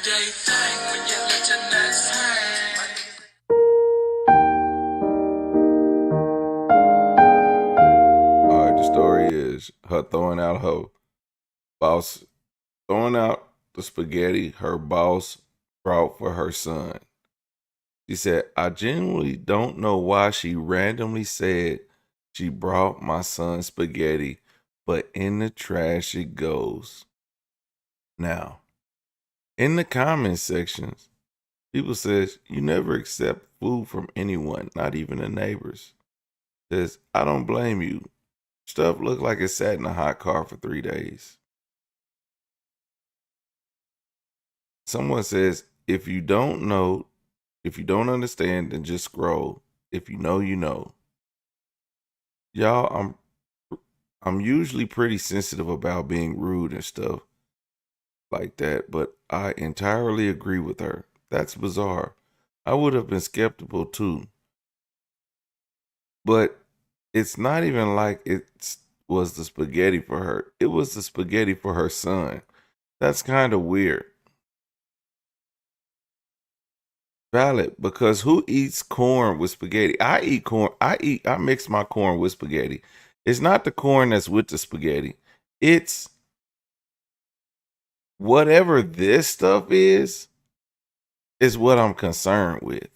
everyday thing when you let your nuts hang. All right, the story is her throwing out her boss, throwing out the spaghetti her boss brought for her son. She said, I genuinely don't know why she randomly said she brought my son spaghetti, but in the trash it goes. Now, in the comment sections, people says you never accept food from anyone, not even the neighbors. Says, I don't blame you. Stuff looked like it sat in a hot car for 3 days. Someone says, if you don't know, if you don't understand, then just scroll. If you know, you know. Y'all, I'm usually pretty sensitive about being rude and stuff like that, but I entirely agree with her. That's bizarre. I would have been skeptical too. But it's not even like it was the spaghetti for her. It was the spaghetti for her son. That's kind of weird. Valid, because who eats corn with spaghetti? I eat corn. I mix my corn with spaghetti. It's not the corn that's with the spaghetti. It's whatever this stuff is what I'm concerned with.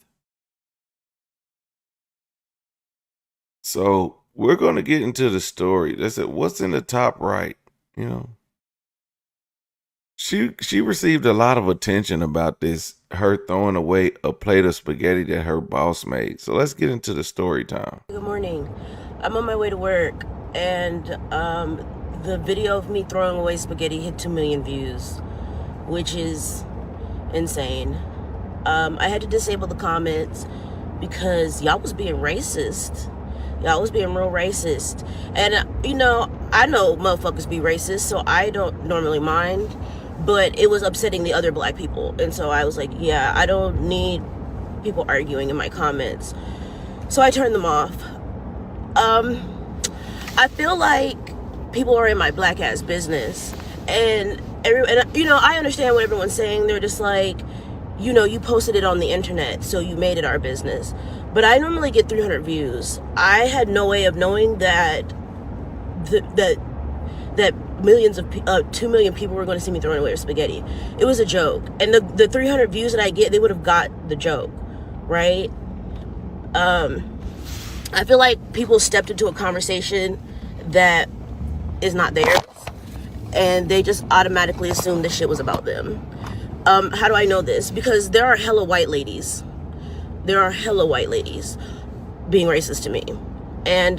So we're going to get into the story. That's it. What's in the top right? You know, she received a lot of attention about this, her throwing away a plate of spaghetti that her boss made. So let's get into the story time. Good morning. I'm on my way to work, and the video of me throwing away spaghetti hit 2 million views, which is insane. I had to disable the comments because y'all was being racist. Y'all was being real racist. And, I know motherfuckers be racist, so I don't normally mind. But it was upsetting the other black people. And so I was like, yeah, I don't need people arguing in my comments. So I turned them off. I feel like people are in my black ass business. And I understand what everyone's saying. They're just like, you posted it on the internet, so you made it our business. But I normally get 300 views. I had no way of knowing that that millions of 2 million people were going to see me throwing away spaghetti. It was a joke. And the 300 views that I get, they would have got the joke, right? I feel like people stepped into a conversation that is not theirs, and they just automatically assumed this shit was about them. How do I know this? Because there are hella white ladies. There are hella white ladies being racist to me. And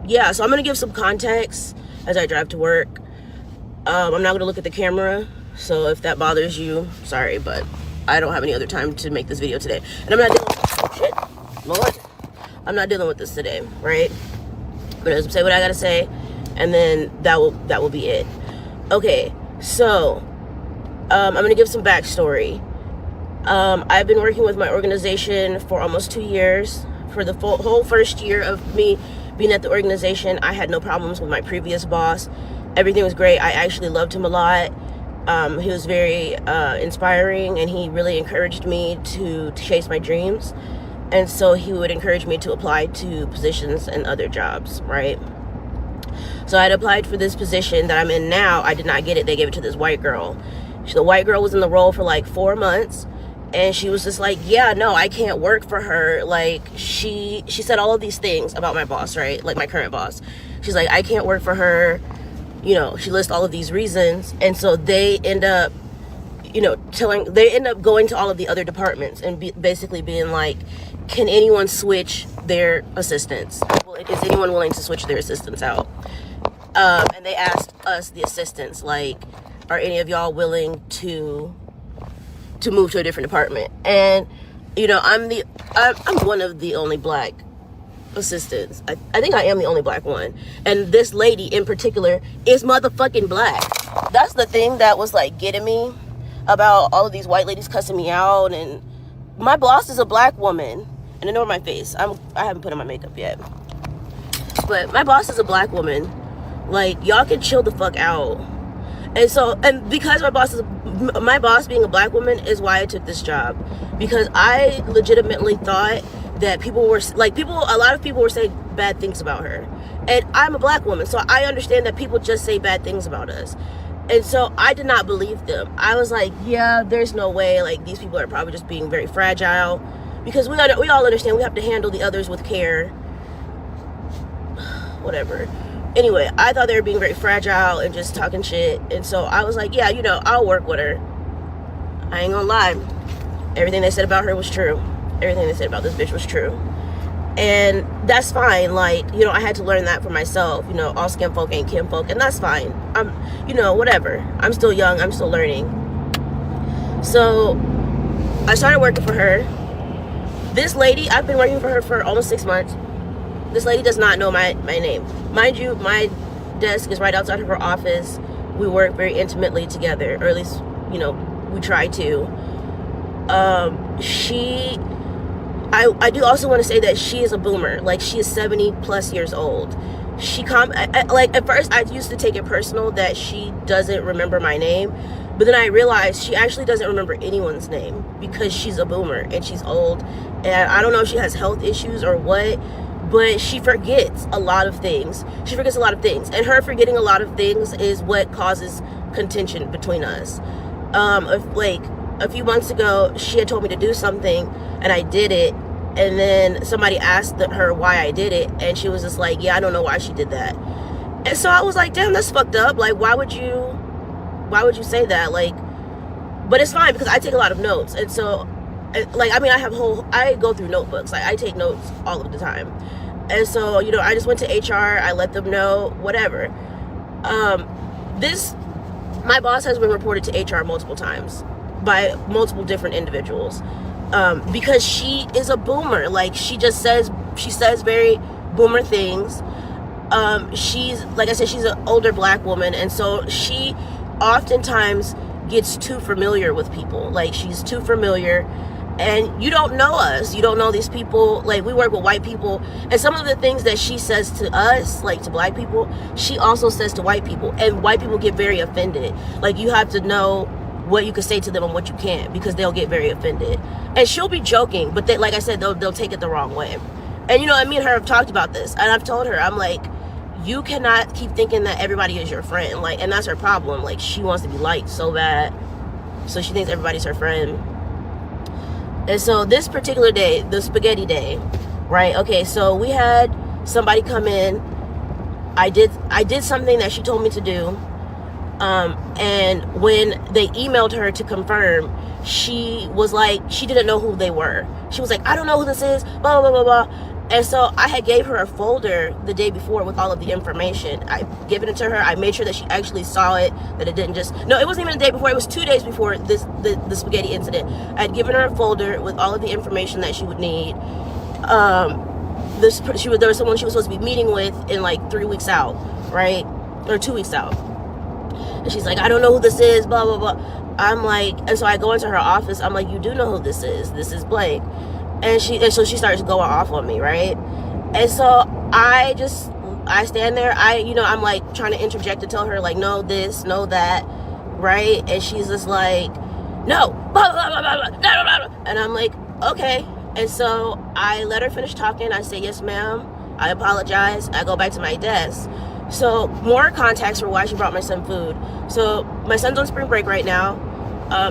yeah, so I'm gonna give some context as I drive to work. I'm not gonna look at the camera, so if that bothers you, sorry, but I don't have any other time to make this video today. And I'm not dealing with shit, Lord. I'm not dealing with this today, right? But I'll say what I gotta say, and then that will be it. Okay, so I'm gonna give some backstory. I've been working with my organization for almost 2 years. For the whole first year of me being at the organization, I had no problems with my previous boss. Everything was great. I actually loved him a lot. He was very inspiring, and he really encouraged me to chase my dreams. And so he would encourage me to apply to positions and other jobs, right? So I had applied for this position that I'm in now. I did not get it. They gave it to this white girl. The white girl was in the role for like 4 months. And she was just like, yeah, no, I can't work for her. Like, she said all of these things about my boss, right? Like, my current boss. She's like, I can't work for her. She lists all of these reasons. And so they end up, they end up going to all of the other departments and basically being like, can anyone switch their assistants? Is anyone willing to switch their assistants out? And they asked us, the assistants, like, are any of y'all willing to move to a different department? And I'm one of the only black assistants. I think I am the only black one, and this lady in particular is motherfucking black. That's the thing that was like getting me about all of these white ladies cussing me out. And my boss is a black woman, and ignore my face, I haven't put on my makeup yet, but my boss is a black woman. Like, y'all can chill the fuck out. And so, and because my boss being a black woman is why I took this job, because I legitimately thought that people were like, a lot of people were saying bad things about her, and I'm a black woman, so I understand that people just say bad things about us. And so I did not believe them. I was like, yeah, there's no way, like, these people are probably just being very fragile, because we all understand we have to handle the others with care, whatever. Anyway, I thought they were being very fragile and just talking shit. And so I was like, yeah, I'll work with her. I ain't gonna lie. Everything they said about her was true. Everything they said about this bitch was true. And that's fine. Like, I had to learn that for myself. All skin folk ain't kin folk. And that's fine. I'm, whatever. I'm still young. I'm still learning. So I started working for her. This lady, I've been working for her for almost 6 months. This lady does not know my name. Mind you, my desk is right outside of her office. We work very intimately together, or at least, we try to. I do also want to say that she is a boomer. Like, she is 70 plus years old. Like, at first I used to take it personal that she doesn't remember my name, but then I realized she actually doesn't remember anyone's name because she's a boomer and she's old, and I don't know if she has health issues or what, but she forgets a lot of things. And her forgetting a lot of things is what causes contention between us. Like, a few months ago, she had told me to do something, and I did it, and then somebody asked her why I did it, and she was just like, yeah, I don't know why she did that. And so I was like, damn, that's fucked up. Like, why would you say that? Like, but it's fine because I take a lot of notes, and so, like, I mean, I go through notebooks. Like, I take notes all of the time. And so, I just went to HR, I let them know, whatever. My boss has been reported to HR multiple times by multiple different individuals, because she is a boomer. Like, she says very boomer things. She's, like I said, she's an older black woman, and so she oftentimes gets too familiar with people. Like, she's too familiar, and you don't know us. You don't know these people. Like, we work with white people, and some of the things that she says to us, like to black people, she also says to white people, and white people get very offended. Like, you have to know what you can say to them and what you can't, because they'll get very offended. And she'll be joking, but like I said, they'll take it the wrong way. And me and her have talked about this, and I've told her, I'm like, you cannot keep thinking that everybody is your friend. Like, and that's her problem. Like, she wants to be liked so bad, so she thinks everybody's her friend. And so this particular day, the spaghetti day, right? Okay, so we had somebody come in. I did something that she told me to do. And when they emailed her to confirm, she was like, she didn't know who they were. She was like, I don't know who this is, blah, blah, blah, blah. And so I had gave her a folder the day before with all of the information. I given it to her. I made sure that she actually saw it, that it didn't just, no, it wasn't even the day before. It was 2 days before the spaghetti incident. I had given her a folder with all of the information that she would need. There was someone she was supposed to be meeting with in like 3 weeks out, right? Or 2 weeks out. And she's like, I don't know who this is, blah, blah, blah. I'm like, and so I go into her office. I'm like, you do know who this is. This is blank. And so she starts going off on me, right? And so I stand there. I'm like trying to interject to tell her, like, no this, no that, right? And she's just like, no, blah, blah, blah, blah, blah, blah, blah, blah. And I'm like, okay. And so I let her finish talking. I say, yes, ma'am. I apologize. I go back to my desk. So more context for why she brought my son food. So my son's on spring break right now.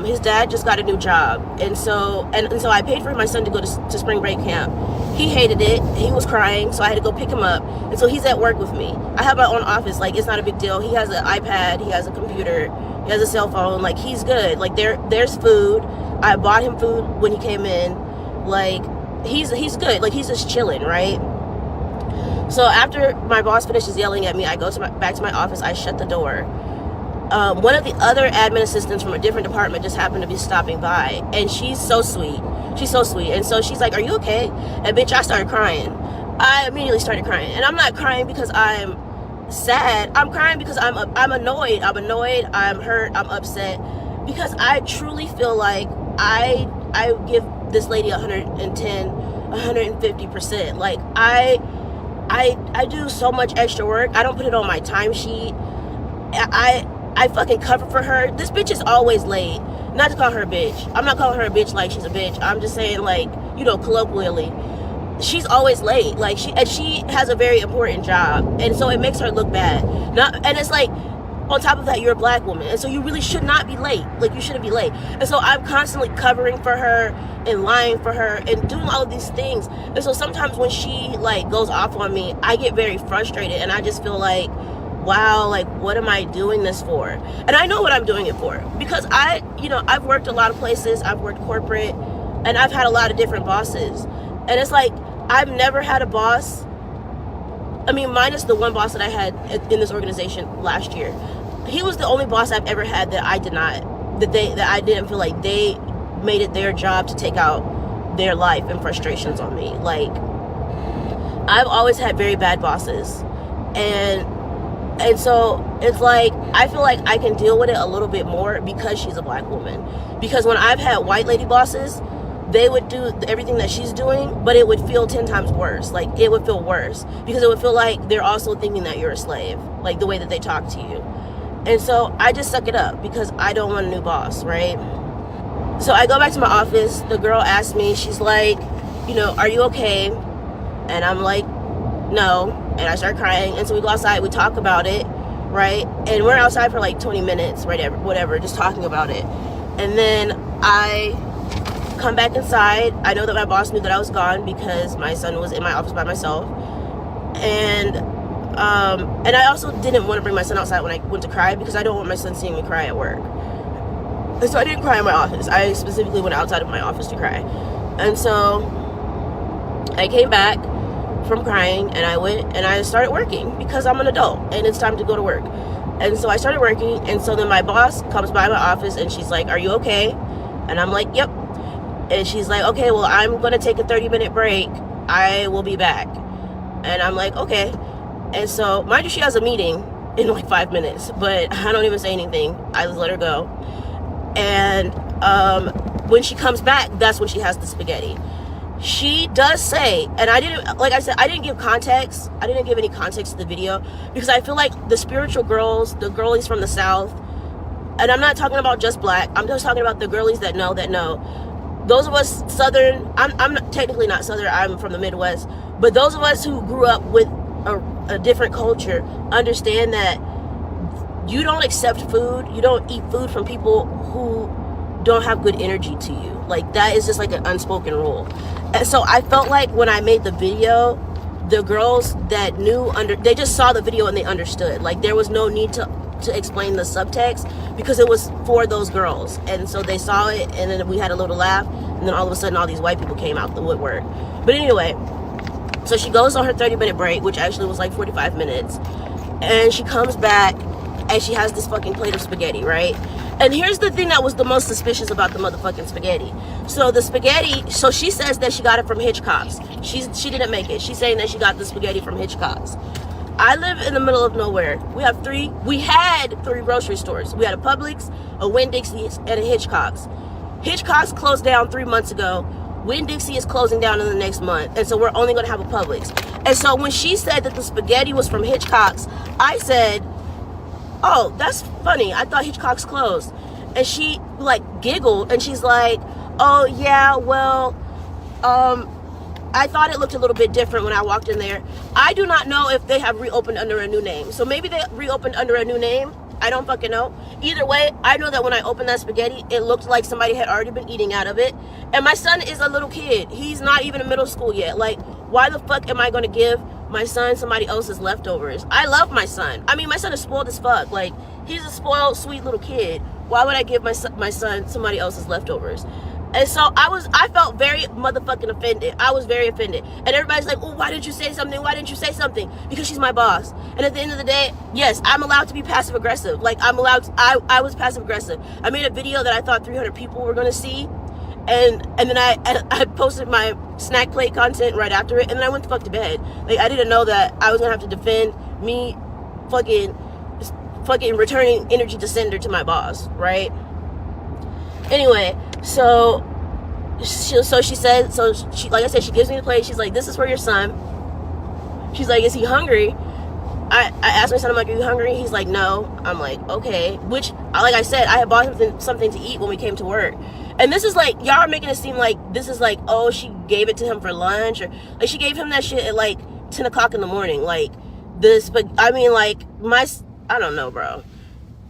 His dad just got a new job, and so I paid for my son to go to spring break camp. He hated it. He was crying, so I had to go pick him up. And so he's at work with me. I have my own office. Like, it's not a big deal. He has an iPad. He has a computer. He has a cell phone. Like, he's good. Like, there's food. I bought him food when he came in. Like, he's good. Like, he's just chilling, right? So after my boss finishes yelling at me, I go back to my office. I shut the door. One of the other admin assistants from a different department just happened to be stopping by, and she's so sweet. And so she's like, are you okay? And bitch, I started crying. I immediately started crying. And I'm not crying because I'm sad. I'm crying because I'm annoyed. I'm hurt. I'm upset. Because I truly feel like I give this lady 110, 150%. Like, I do so much extra work. I don't put it on my timesheet. I fucking cover for her. This bitch is always late. Not to call her a bitch. I'm not calling her a bitch like she's a bitch. I'm just saying, like, you know, colloquially. She's always late. Like, she has a very important job. And so it makes her look bad. And it's like, on top of that, you're a black woman. And so you really should not be late. Like, you shouldn't be late. And so I'm constantly covering for her and lying for her and doing all of these things. And so sometimes when she, like, goes off on me, I get very frustrated. And I just feel like, wow, like, what am I doing this for? And I know what I'm doing it for. Because I've worked a lot of places. I've worked corporate. And I've had a lot of different bosses. And it's like, I've never had a boss. I mean, minus the one boss that I had in this organization last year. He was the only boss I've ever had that I didn't feel like they made it their job to take out their life and frustrations on me. Like, I've always had very bad bosses. And so it's like, I feel like I can deal with it a little bit more because she's a black woman. Because when I've had white lady bosses, they would do everything that she's doing, but it would feel 10 times worse. Like, it would feel worse because it would feel like they're also thinking that you're a slave, like the way that they talk to you. And so I just suck it up because I don't want a new boss, right? So I go back to my office. The girl asked me, she's like, you know, are you okay? And I'm like, no. And I start crying. And so we go outside, we talk about it, right? And we're outside for like 20 minutes, right? Whatever, just talking about it. And then I come back inside. I know that my boss knew that I was gone because my son was in my office by myself. And I also didn't want to bring my son outside when I went to cry because I don't want my son seeing me cry at work. And so I didn't cry in my office. I specifically went outside of my office to cry. And so I came back from crying and I went and I started working because I'm an adult and it's time to go to work. And so I started working, and so then my boss comes by my office and she's like, are you okay? And I'm like, yep. And she's like, okay, well, I'm going to take a 30-minute break. I will be back. And I'm like, okay. And so, mind you, she has a meeting in like 5 minutes, but I don't even say anything. I just let her go. And when she comes back, that's when she has the spaghetti. She does say, and I didn't, like I said, I didn't give context. I didn't give any context to the video because I feel like the spiritual girls, the girlies from the South, and I'm not talking about just black, I'm just talking about the girlies that know. Those of us Southern, I'm technically not Southern, I'm from the Midwest, but those of us who grew up with a different culture understand that you don't accept food, you don't eat food from people who don't have good energy to you. Like, that is just like an unspoken rule. And so I felt like when I made the video, the girls that knew, they just saw the video and they understood. Like, there was no need to explain the subtext because it was for those girls. And so they saw it, and then we had a little laugh, and then all of a sudden all these white people came out the woodwork. But anyway, so she goes on her 30-minute break, which actually was like 45 minutes, and she comes back and she has this fucking plate of spaghetti, right? And here's the thing that was the most suspicious about the motherfucking spaghetti. So the spaghetti, so she says that she got it from Hitchcock's. She didn't make it. She's saying that she got the spaghetti from Hitchcock's. I live in the middle of nowhere. We had three grocery stores. We had a Publix, a Winn-Dixie's, and a Hitchcock's. Hitchcock's closed down 3 months ago. Winn-Dixie is closing down in the next month. And so we're only going to have a Publix. And so when she said that the spaghetti was from Hitchcock's, I said, oh, that's funny. I thought Hitchcock's closed. And she like giggled and she's like, oh yeah, well, I thought it looked a little bit different when I walked in there. I do not know if they have reopened under a new name. So maybe they reopened under a new name. I don't fucking know. Either way, I know that when I opened that spaghetti, it looked like somebody had already been eating out of it. And my son is a little kid. He's not even in middle school yet. Like, why the fuck am I going to give my son somebody else's leftovers? I love my son. I mean, my son is spoiled as fuck. Like, he's a spoiled, sweet little kid. Why would I give my son somebody else's leftovers? And so I felt very motherfucking offended. I was very offended. And everybody's like, oh, why didn't you say something? Why didn't you say something? Because she's my boss. And at the end of the day, yes, I'm allowed to be passive aggressive. Like, I'm allowed to, I was passive aggressive. I made a video that I thought 300 people were going to see. And then I posted my snack plate content right after it. And then I went the fuck to bed. Like, I didn't know that I was going to have to defend me fucking returning energy to sender to my boss, right? Anyway, so she said, so she, like I said, she gives me the plate. She's like, this is for your son. She's like, is he hungry? I asked my son, I'm like, are you hungry? He's like, no. I'm like, okay. Which, like I said, I had bought something to eat when we came to work. And this is like, y'all are making it seem like this is like, oh, she gave it to him for lunch, or like she gave him that shit at like 10 o'clock in the morning. Like this, but I mean, like I don't know, bro.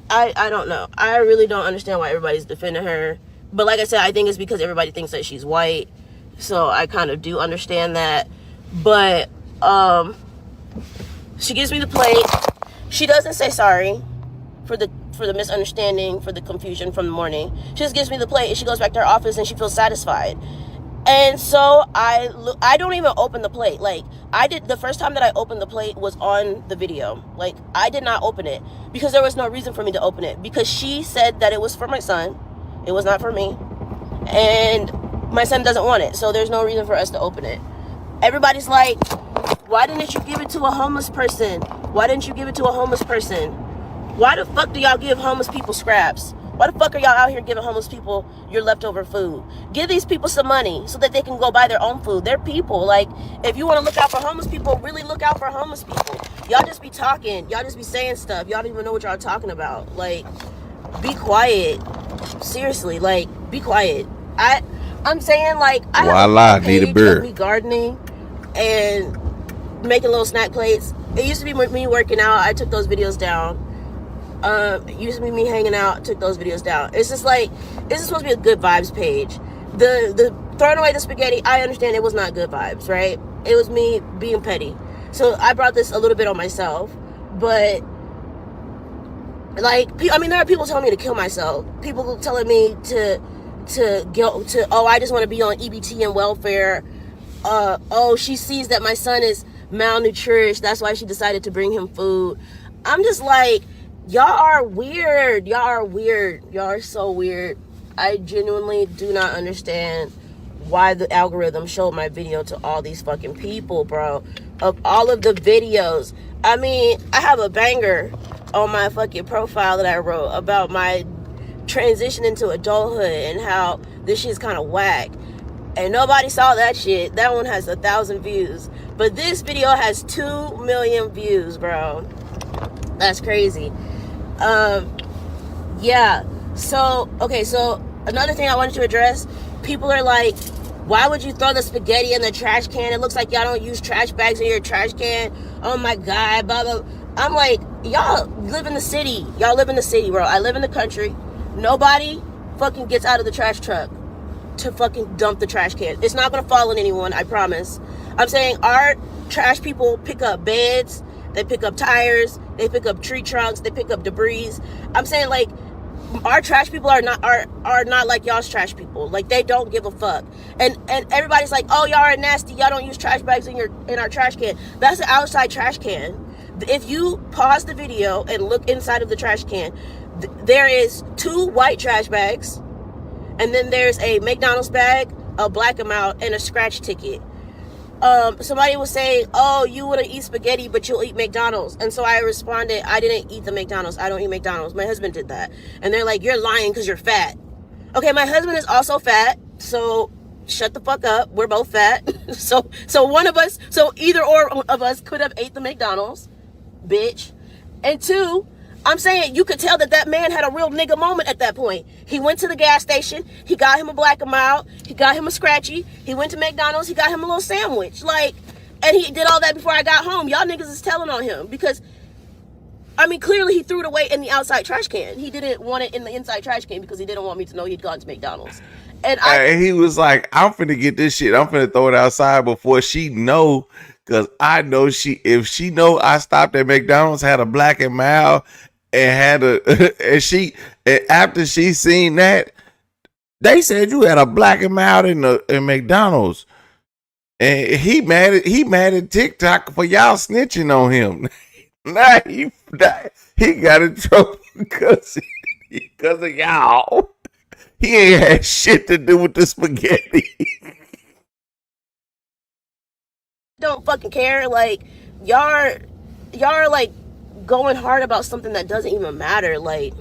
I don't know. I really don't understand why everybody's defending her. But like I said, I think it's because everybody thinks that she's white. So I kind of do understand that. But she gives me the plate. She doesn't say sorry for the misunderstanding, for the confusion from the morning. She just gives me the plate and she goes back to her office and she feels satisfied. And so I don't even open the plate. Like, I did, the first time that I opened the plate was on the video. Like, I did not open it because there was no reason for me to open it, because she said that it was for my son. It was not for me. And my son doesn't want it, so there's no reason for us to open it. Everybody's like, why didn't you give it to a homeless person? Why didn't you give it to a homeless person? Why the fuck do y'all give homeless people scraps? Why the fuck are y'all out here giving homeless people your leftover food? Give these people some money so that they can go buy their own food. They're people. Like, if you want to look out for homeless people, really look out for homeless people. Y'all just be talking. Y'all just be saying stuff. Y'all don't even know what y'all are talking about. Like, be quiet. Seriously, like, be quiet. I'm saying, like, I have a need a page beer. of me gardening and making little snack plates. It used to be me working out. I took those videos down. It used to be me hanging out, took those videos down. It's just like, this is supposed to be a good vibes page. The throwing away the spaghetti, I understand it was not good vibes, right? It was me being petty. So I brought this a little bit on myself. But, like, I mean, there are people telling me to kill myself. People telling me to oh, I just want to be on EBT and welfare. Oh, she sees that my son is malnourished, that's why she decided to bring him food. I'm just like, y'all are weird. Y'all are weird. Y'all are so weird. I genuinely do not understand why the algorithm showed my video to all these fucking people, bro. Of all of the videos. I mean, I have a banger on my fucking profile that I wrote about my transition into adulthood and how this shit's kind of whack. And nobody saw that shit. That one has 1,000 views. But this video has 2 million views, bro. That's crazy. Yeah. So, okay, so another thing I wanted to address, people are like, why would you throw the spaghetti in the trash can? It looks like y'all don't use trash bags in your trash can. Oh my God, blah, blah. I'm like, y'all live in the city. Y'all live in the city, bro. I live in the country. Nobody fucking gets out of the trash truck to fucking dump the trash can. It's not gonna fall on anyone, I promise. I'm saying our trash people pick up beds, they pick up tires, they pick up tree trunks, they pick up debris. I'm saying, like, our trash people are not like y'all's trash people. Like, they don't give a fuck. And everybody's like, oh, y'all are nasty, y'all don't use trash bags in our trash can. That's an outside trash can. If you pause the video and look inside of the trash can, there is 2 white trash bags, and then there's a McDonald's bag, a black amount, and a scratch ticket. Somebody was saying, oh, you wouldn't eat spaghetti, but you'll eat McDonald's. And so I responded, I didn't eat the McDonald's. I don't eat McDonald's. My husband did that. And they're like, you're lying because you're fat. Okay, my husband is also fat, so shut the fuck up. We're both fat. so one of us, so either or of us could have ate the McDonald's, bitch. And 2, I'm saying, you could tell that man had a real nigga moment at that point. He went to the gas station, he got him a black amount, he got him a scratchy, he went to McDonald's, he got him a little sandwich. Like, and he did all that before I got home. Y'all niggas is telling on him because, I mean, clearly he threw it away in the outside trash can. He didn't want it in the inside trash can because he didn't want me to know he'd gone to McDonald's. And he was like, I'm finna get this shit. I'm finna throw it outside before she know. Cause I know if she know I stopped at McDonald's, had a black and mild, and had and after she seen that, they said you had a black and mild in McDonald's. And he mad at TikTok for y'all snitching on him. Nah, he got in trouble because of y'all. He ain't had shit to do with the spaghetti. don't fucking care. Like, y'all are like going hard about something that doesn't even matter. Like,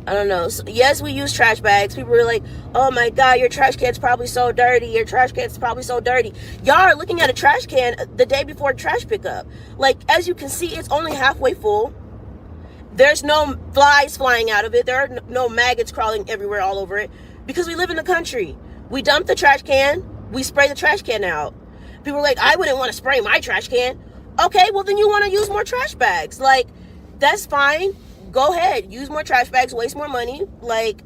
I don't know. So, yes, we use trash bags. People were like, oh my God, your trash can's probably so dirty. Your trash can's probably so dirty. Y'all are looking at a trash can the day before trash pickup. Like, as you can see, it's only halfway full. There's no flies flying out of it. There are no maggots crawling everywhere all over it because we live in the country. We dump the trash can. We spray the trash can out. People are like, I wouldn't want to spray my trash can. Okay, well then you want to use more trash bags. Like, that's fine. Go ahead. Use more trash bags. Waste more money. Like,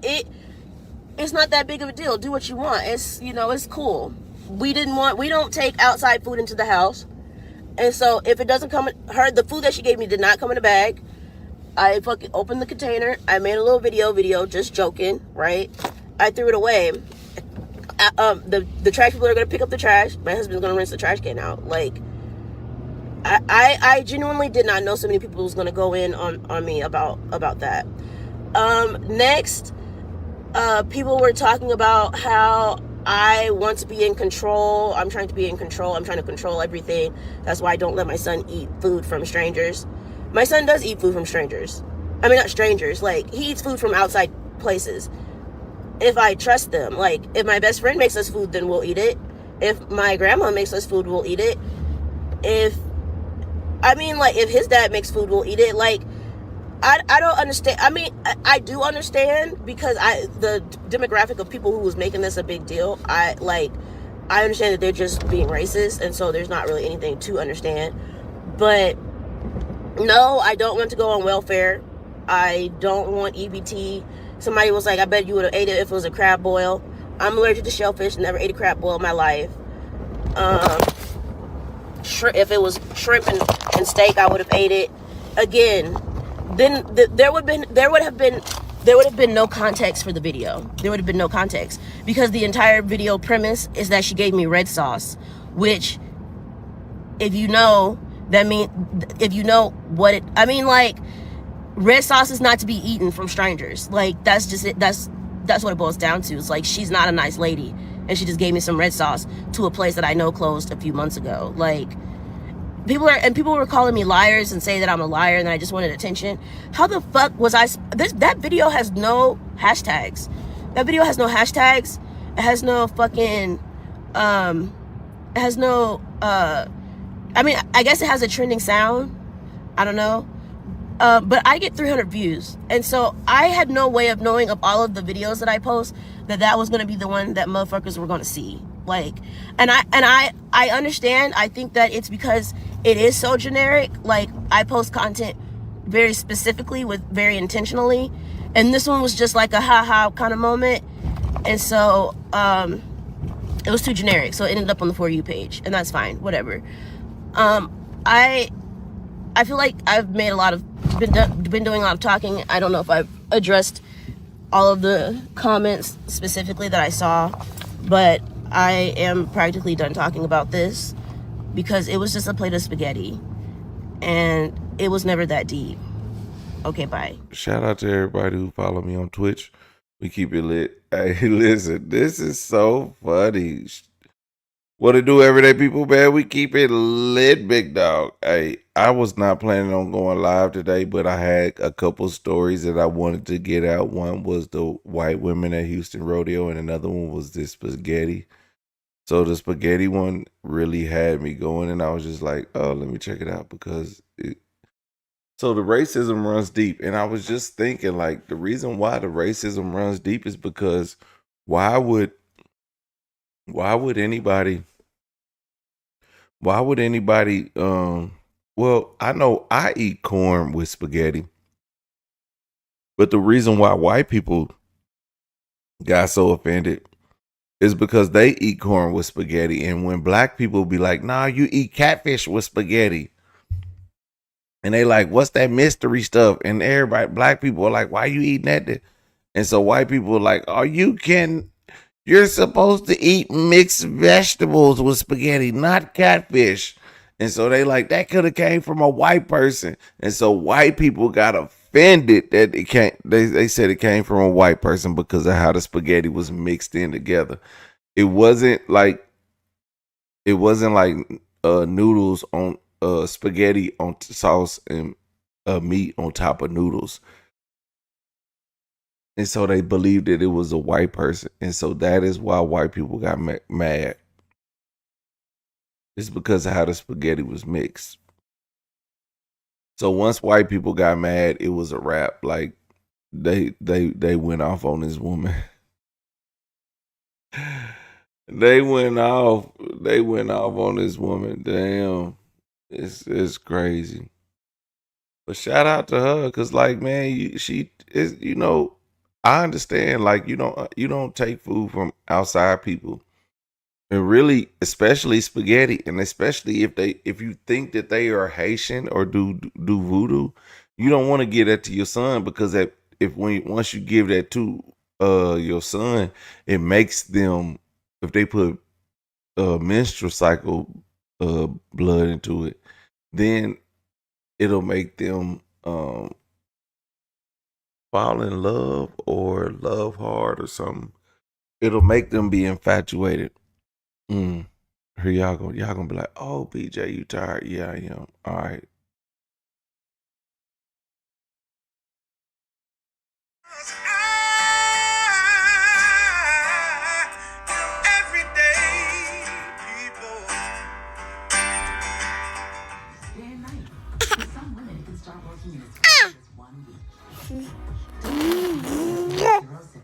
it's not that big of a deal. Do what you want. It's, it's cool. We don't take outside food into the house. And so if it doesn't come, the food that she gave me did not come in a bag. I fucking opened the container. I made a little video, just joking, right? I threw it away. The trash people are gonna pick up the trash. My husband's gonna rinse the trash can out. Like, I genuinely did not know so many people was gonna go in on me about that. Next, people were talking about how I want to be in control. I'm trying to be in control. I'm trying to control everything. That's why I don't let my son eat food from strangers. My son does eat food from strangers. I mean, not strangers. Like, he eats food from outside places. If I trust them. Like, if my best friend makes us food, then we'll eat it. If my grandma makes us food, we'll eat it. If his dad makes food, we'll eat it. Like, I don't understand. I mean, I do understand because the demographic of people who was making this a big deal. I understand that they're just being racist, and so there's not really anything to understand. But no, I don't want to go on welfare. I don't want EBT. Somebody was like, I bet you would have ate it if it was a crab boil. I'm allergic to shellfish. Never ate a crab boil in my life. If it was shrimp and steak, I would have ate it. Again, then there would have been no context for the video. There would have been no context because the entire video premise is that she gave me red sauce, which, if you know, what it, I mean, like, red sauce is not to be eaten from strangers. Like, that's just it. That's what it boils down to. It's like, she's not a nice lady, and she just gave me some red sauce to a place that I know closed a few months ago. Like, people were calling me liars and saying that I'm a liar and that I just wanted attention. How the fuck was that video has no hashtags. That video has no hashtags. It has no fucking, it has no, I mean, I guess it has a trending sound. I don't know. But I get 300 views. And so I had no way of knowing of all of the videos that I post that was going to be the one that motherfuckers were going to see. Like, and I understand. I think that it's because it is so generic. Like, I post content very specifically very intentionally. And this one was just like a ha-ha kind of moment. And so, it was too generic. So it ended up on the For You page, and that's fine. Whatever. I feel like I've made been doing a lot of talking. I don't know if I've addressed all of the comments specifically that I saw, but I am practically done talking about this because it was just a plate of spaghetti and it was never that deep. Okay, bye. Shout out to everybody who follow me on Twitch. We keep it lit. Hey, listen, this is so funny. What it do, everyday people, man? We keep it lit, big dog. Hey, I was not planning on going live today, but I had a couple stories that I wanted to get out. One was the white women at Houston Rodeo, and another one was this spaghetti. So the spaghetti one really had me going, and I was just like, oh, let me check it out because so the racism runs deep. And I was just thinking, like, the reason why the racism runs deep is because why would anybody well, I know I eat corn with spaghetti, but the reason why white people got so offended is because they eat corn with spaghetti, and when black people be like, nah, you eat catfish with spaghetti, and they like, what's that mystery stuff? And everybody, black people are like, why you eating that? And so white people are like, oh, you're supposed to eat mixed vegetables with spaghetti, not catfish. And so they like, that could have came from a white person. And so white people got offended that it can't, they said it came from a white person because of how the spaghetti was mixed in together. It wasn't like noodles on spaghetti on sauce and meat on top of noodles. And so they believed that it was a white person. And so that is why white people got mad. It's because of how the spaghetti was mixed. So once white people got mad, it was a wrap. Like they went off on this woman. They went off on this woman. Damn. It's crazy. But shout out to her, cause like man, she is, I understand, like you don't take food from outside people. And really, especially spaghetti, and especially if you think that they are Haitian or do voodoo, you don't want to give that to your son, because once you give that to your son, it makes them, if they put menstrual cycle blood into it, then it'll make them fall in love or love hard or something. It'll make them be infatuated. Mm. Here y'all gonna be like, oh BJ, you tired? Yeah, I am. All right. Everyday people. Day and night. For some women, it can start working in as fast as 1 week.